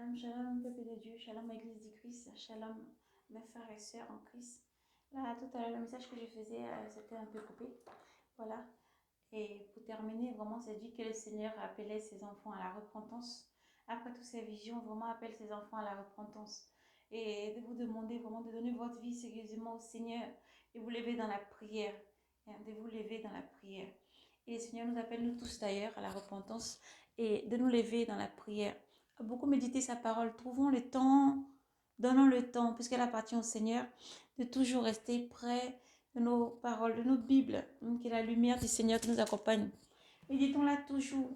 Shalom, shalom, peuple de Dieu, shalom, Église du Christ, shalom, mes frères et sœurs en Christ. Là, tout à l'heure, le message que je faisais, c'était un peu coupé. Voilà. Et pour terminer, vraiment, c'est dit que le Seigneur appelait ses enfants à la repentance. Après toutes ces visions, vraiment appelle ses enfants à la repentance. Et de vous demander vraiment de donner votre vie sérieusement au Seigneur, de vous lever dans la prière, de vous lever dans la prière. Et le Seigneur nous appelle, nous tous d'ailleurs, à la repentance et de nous lever dans la prière. Beaucoup méditer sa parole. Trouvons le temps, donnons le temps, puisqu'elle appartient au Seigneur, de toujours rester près de nos paroles, de nos Bibles, que la lumière du Seigneur qui nous accompagne. Méditons-la toujours,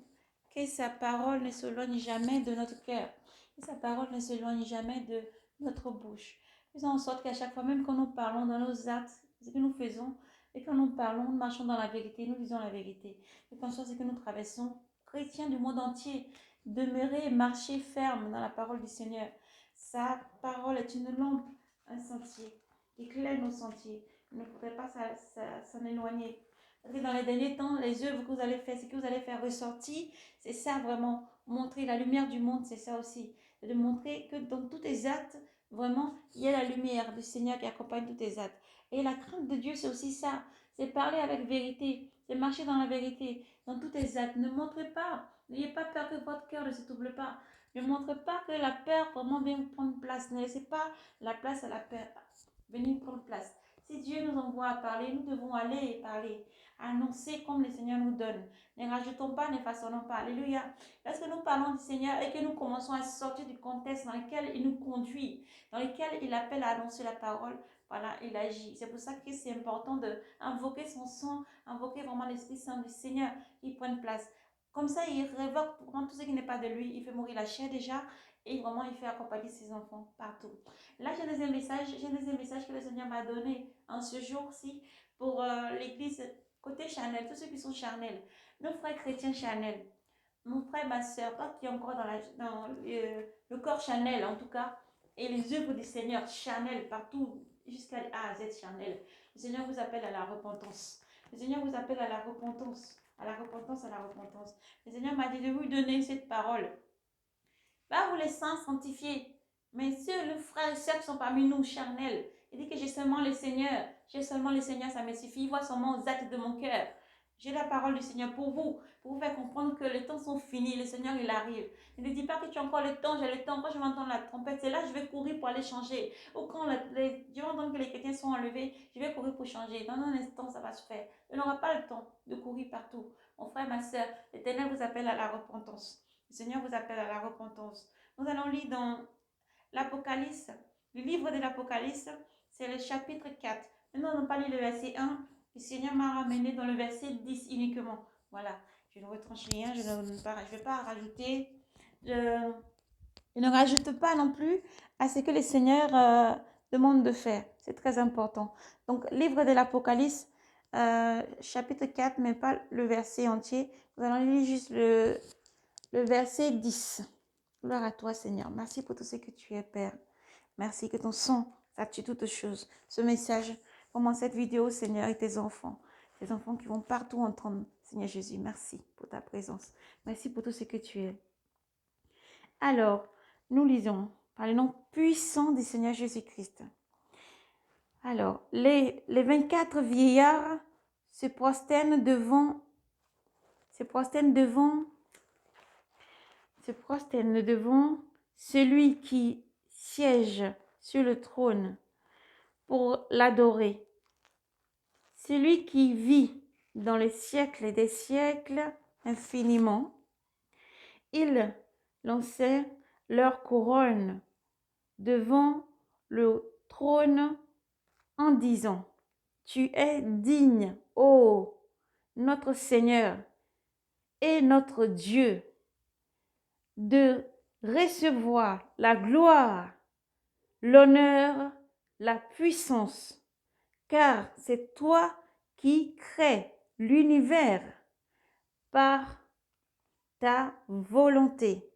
que sa parole ne s'éloigne jamais de notre cœur, que sa parole ne s'éloigne jamais de notre bouche. Faisons en sorte qu'à chaque fois, même quand nous parlons dans nos actes, ce que nous faisons, et quand nous parlons, nous marchons dans la vérité, nous disons la vérité. Et qu'en soit ce que nous traversons, chrétiens du monde entier, demeurer et marcher ferme dans la parole du Seigneur. Sa parole est une lampe, un sentier, éclaire nos sentiers. Il ne faudrait pas s'en éloigner. Dans les derniers temps, les œuvres que vous allez faire, ce que vous allez faire ressortir, c'est ça vraiment. Montrer la lumière du monde, c'est ça aussi. C'est de montrer que dans tous tes actes, vraiment, il y a la lumière du Seigneur qui accompagne tous tes actes. Et la crainte de Dieu, c'est aussi ça. C'est parler avec vérité. C'est marcher dans la vérité. Dans tous tes actes. Ne montrez pas. N'ayez pas peur que votre cœur ne se trouble pas. Ne montrez pas que la peur vraiment vient prendre place. Ne laissez pas la place à la peur venir prendre place. Si Dieu nous envoie à parler, nous devons aller et parler, annoncer comme le Seigneur nous donne. Ne rajoutons pas, ne façonnons pas. Alléluia. Lorsque nous parlons du Seigneur et que nous commençons à sortir du contexte dans lequel il nous conduit, dans lequel il appelle à annoncer la parole, voilà, il agit. C'est pour ça que c'est important d'invoquer son sang, invoquer vraiment l'Esprit Saint du Seigneur qui prenne place. Comme ça, il révoque vraiment tout ce qui n'est pas de lui. Il fait mourir la chair déjà et vraiment il fait accompagner ses enfants partout. Là, j'ai un deuxième message que le Seigneur m'a donné en ce jour-ci pour l'église côté charnel, tous ceux qui sont charnels, nos frères chrétiens charnels, mon frère, ma soeur, toi qui es encore dans le corps charnel en tout cas, et les œuvres du Seigneur charnel partout jusqu'à A à Z charnel. Le Seigneur vous appelle à la repentance. Le Seigneur vous appelle à la repentance, à la repentance, à la repentance. Le Seigneur m'a dit de vous donner cette parole. Pas vous les saints sanctifiés, mais ceux, les frères et sœurs qui sont parmi nous, charnels. Il dit que j'ai seulement le Seigneur. J'ai seulement le Seigneur, ça me suffit. Il voit seulement aux actes de mon cœur. J'ai la parole du Seigneur pour vous faire comprendre que les temps sont finis. Le Seigneur, il arrive. Il ne dit pas que tu as encore le temps, j'ai le temps. Quand je vais entendre la trompette, c'est là que je vais courir pour aller changer. Ou quand je vais entendre que les chrétiens sont enlevés, je vais courir pour changer. Dans un instant, ça va se faire. Tu n'auras pas le temps de courir partout. Mon frère, ma soeur, l'Éternel vous appelle à la repentance. Le Seigneur vous appelle à la repentance. Nous allons lire dans l'Apocalypse, le livre de l'Apocalypse, c'est le chapitre 4. Maintenant, on n'a pas lu le verset 1. Le Seigneur m'a ramené dans le verset 10 uniquement. Voilà, je ne retranche rien, je ne vais pas rajouter. Je ne rajoute pas non plus à ce que le Seigneur demande de faire. C'est très important. Donc, livre de l'Apocalypse, chapitre 4, mais pas le verset entier. Nous allons lire juste le verset 10. Gloire à toi, Seigneur. Merci pour tout ce que tu es, Père. Merci que ton sang sature toutes choses. Ce message, comment cette vidéo, Seigneur, et tes enfants qui vont partout entendre, Seigneur Jésus. Merci pour ta présence. Merci pour tout ce que tu es. Alors, nous lisons par le nom puissant du Seigneur Jésus-Christ. Alors, les 24 vieillards se prosternent devant celui qui siège sur le trône pour l'adorer. Celui qui vit dans les siècles des siècles infiniment. Ils lançaient leur couronne devant le trône en disant, tu es digne, ô notre Seigneur et notre Dieu, de recevoir la gloire, l'honneur, la puissance, car c'est toi qui crées l'univers par ta volonté.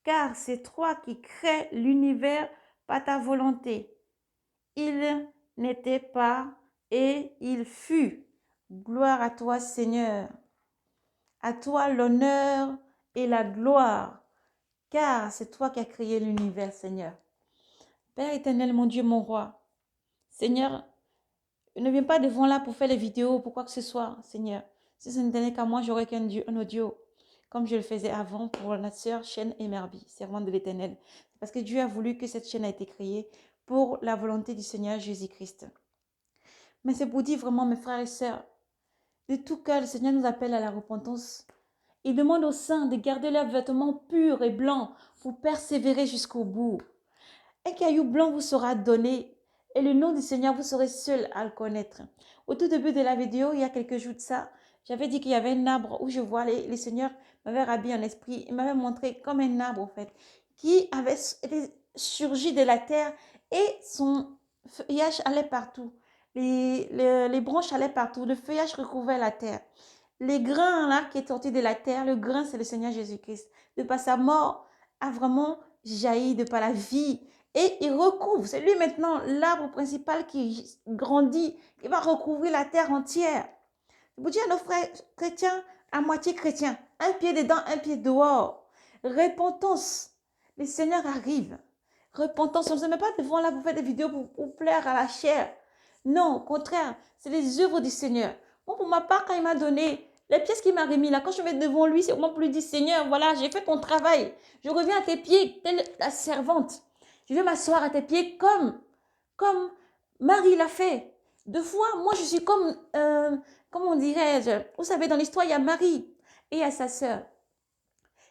Car c'est toi qui crées l'univers par ta volonté. Il n'était pas et il fut. Gloire à toi, Seigneur. À toi l'honneur et la gloire, car c'est toi qui as créé l'univers, Seigneur. Père éternel, mon Dieu, mon roi, Seigneur, je ne viens pas devant là pour faire les vidéos, pour quoi que ce soit, Seigneur. Si ce n'était qu'à moi, j'aurais un audio, comme je le faisais avant pour la sœur Chaîne et Merbi, servante de l'Éternel. Parce que Dieu a voulu que cette chaîne ait été créée pour la volonté du Seigneur Jésus-Christ. Mais c'est pour dire vraiment, mes frères et sœurs, de tout cœur, le Seigneur nous appelle à la repentance. Il demande aux saints de garder leurs vêtements purs et blancs pour persévérer jusqu'au bout. Un caillou blanc vous sera donné et le nom du Seigneur, vous serez seul à le connaître. Au tout début de la vidéo, il y a quelques jours de ça, j'avais dit qu'il y avait un arbre où je vois les seigneurs m'avaient rhabillé en esprit. Ils m'avaient montré comme un arbre, en fait, qui avait surgi de la terre et son feuillage allait partout. Les branches allaient partout, le feuillage recouvrait la terre. Les grains là qui est sorti de la terre, le grain c'est le Seigneur Jésus-Christ. De par sa mort a vraiment jailli de par la vie et il recouvre. C'est lui maintenant l'arbre principal qui grandit, qui va recouvrir la terre entière. Vous dire à nos frères chrétiens, à moitié chrétiens, un pied dedans, un pied dehors. Repentance. Le Seigneur arrive. Repentance. On ne se met pas devant là pour faire des vidéos pour plaire à la chair. Non, au contraire, c'est les œuvres du Seigneur. Moi, pour ma part, quand il m'a donné les pièces qu'il m'a remis là, quand je vais devant lui, c'est vraiment pour lui dire, Seigneur, voilà, j'ai fait ton travail. Je reviens à tes pieds, telle la servante. Je vais m'asseoir à tes pieds comme Marie l'a fait. Deux fois, moi, je suis comme, comment dirais-je, vous savez, dans l'histoire, il y a Marie et il y a sa sœur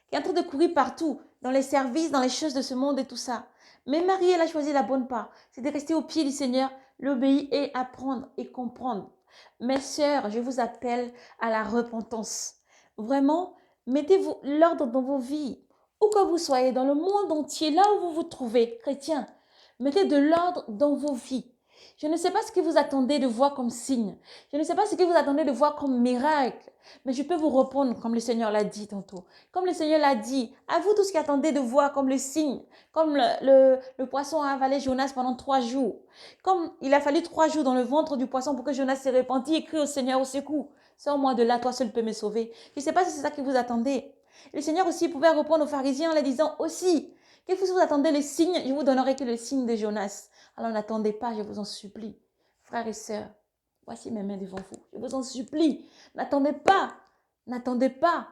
qui est en train de courir partout, dans les services, dans les choses de ce monde et tout ça. Mais Marie, elle a choisi la bonne part. C'est de rester au pied du Seigneur, l'obéir et apprendre et comprendre. Mes sœurs, je vous appelle à la repentance. Vraiment, mettez-vous l'ordre dans vos vies. Où que vous soyez, dans le monde entier, là où vous vous trouvez, chrétiens, mettez de l'ordre dans vos vies. Je ne sais pas ce que vous attendez de voir comme signe. Je ne sais pas ce que vous attendez de voir comme miracle. Mais je peux vous répondre comme le Seigneur l'a dit tantôt. Comme le Seigneur l'a dit, à vous tous qui attendez de voir comme le signe, comme le poisson a avalé Jonas pendant 3 jours. Comme il a fallu 3 jours dans le ventre du poisson pour que Jonas se répandit et crie au Seigneur au secours. Sors-moi de là, toi seul peux me sauver. Je ne sais pas si c'est ça que vous attendez. Le Seigneur aussi pouvait répondre aux pharisiens en leur disant aussi, que vous attendez le signe, je vous donnerai que le signe de Jonas. Alors n'attendez pas, je vous en supplie. Frères et sœurs, voici mes mains devant vous. Je vous en supplie. N'attendez pas. N'attendez pas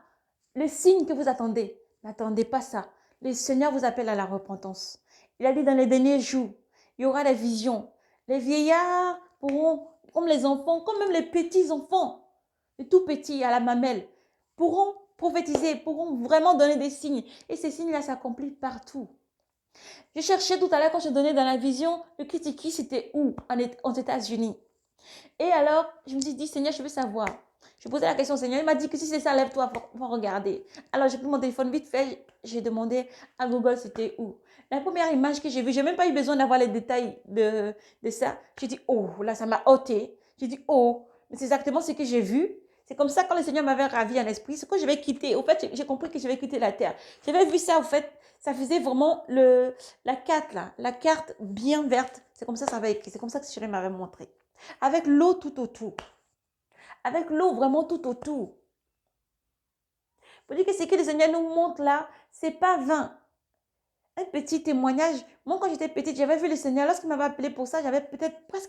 le signe que vous attendez. N'attendez pas ça. Le Seigneur vous appelle à la repentance. Il a dit dans les derniers jours, il y aura des visions. Les vieillards pourront, comme les enfants, comme même les petits-enfants, les tout petits à la mamelle, pourront prophétiser, pourront vraiment donner des signes. Et ces signes-là s'accomplissent partout. Je cherchais tout à l'heure quand je donnais dans la vision, le Kitiki, c'était où? Aux États-Unis. Et alors, je me suis dit, Seigneur, je veux savoir. Je posais la question au Seigneur. Il m'a dit que si c'est ça, lève-toi pour regarder. Alors, j'ai pris mon téléphone vite fait. J'ai demandé à Google c'était où. La première image que j'ai vue, je n'ai même pas eu besoin d'avoir les détails de ça. J'ai dit, oh, là, ça m'a ôté. J'ai dit, oh, mais c'est exactement ce que j'ai vu. C'est comme ça quand le Seigneur m'avait ravi en esprit. C'est quand je vais quitter. Au fait, j'ai compris que je vais quitter la terre. J'avais vu ça, au fait. Ça faisait vraiment la carte, là. La carte bien verte. C'est comme ça que ça avait écrit. C'est comme ça que le Seigneur m'avait montré. Avec l'eau tout autour. Avec l'eau vraiment tout autour. Pour dire que ce que le Seigneur nous montre là, c'est pas vain. Un petit témoignage. Moi, quand j'étais petite, j'avais vu le Seigneur. Lorsqu'il m'avait appelé pour ça, j'avais peut-être presque